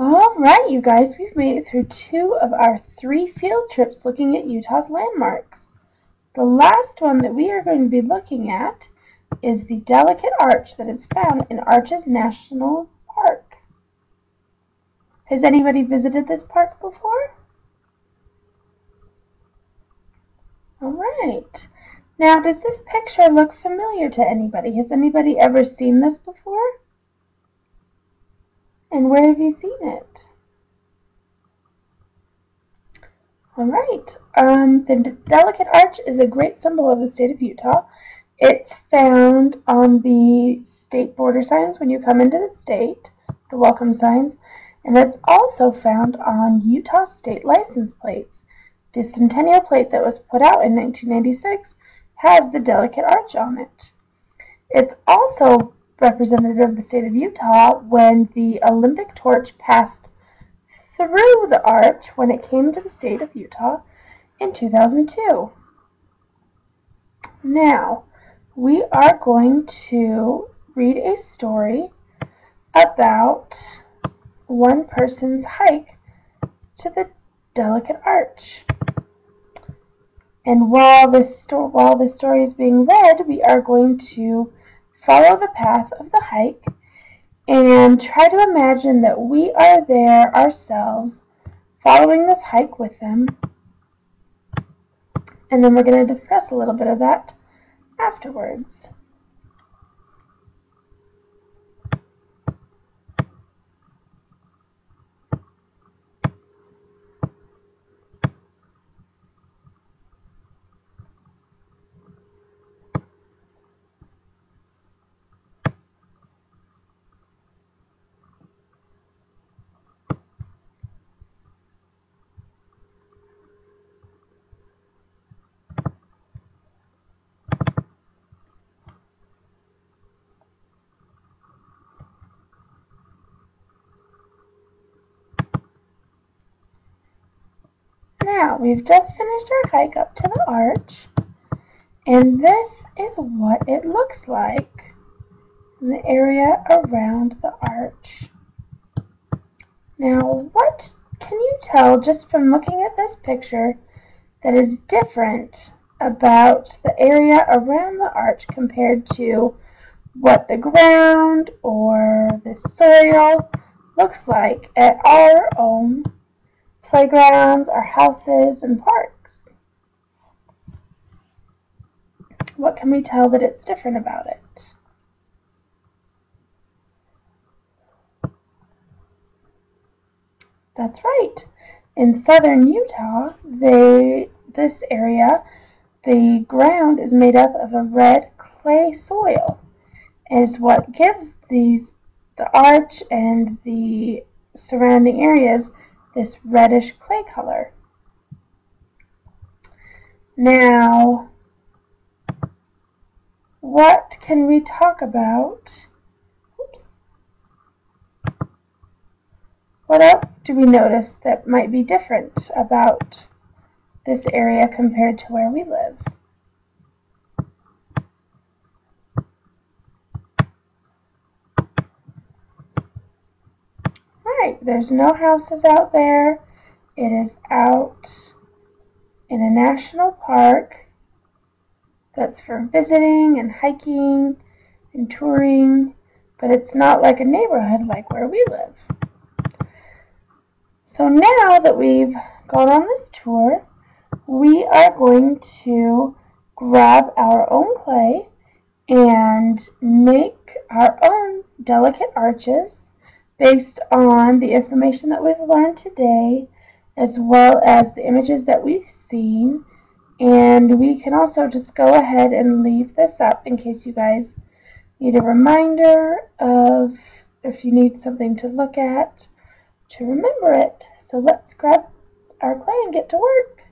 All right, you guys, we've made it through 2 of our 3 field trips looking at Utah's landmarks. The last one that we are going to be looking at is the delicate arch that is found in Arches National Park. Has anybody visited this park before? All right. Now, does this picture look familiar to anybody? Has anybody ever seen this before? And where have you seen it? All right. The delicate arch is a great symbol of the state of Utah. It's found on the state border signs when you come into the state, the welcome signs, and it's also found on Utah state license plates. The Centennial plate that was put out in 1996 has the delicate arch on it. It's also representative of the state of Utah when the Olympic torch passed through the arch when it came to the state of Utah in 2002. Now, we are going to read a story about one person's hike to the delicate arch. And while this story is being read, we are going to follow the path of the hike and try to imagine that we are there ourselves, following this hike with them. And then we're going to discuss a little bit of that afterwards. Now, we've just finished our hike up to the arch, and this is what it looks like in the area around the arch. Now, what can you tell just from looking at this picture that is different about the area around the arch compared to what the ground or the soil looks like at our own playgrounds, our houses, and parks? What can we tell that it's different about it? That's right. In southern Utah, this area, the ground is made up of a red clay soil, is what gives the arch and the surrounding areas this reddish clay color. Now, what can we talk about? What else do we notice that might be different about this area compared to where we live? Right, there's no houses out there. It is out in a national park that's for visiting and hiking and touring, but it's not like a neighborhood like where we live. So now that we've gone on this tour, we are going to grab our own clay and make our own delicate arches based on the information that we've learned today, as well as the images that we've seen. And we can also just go ahead and leave this up in case you guys need a reminder of if you need something to look at to remember it. So let's grab our clay and get to work.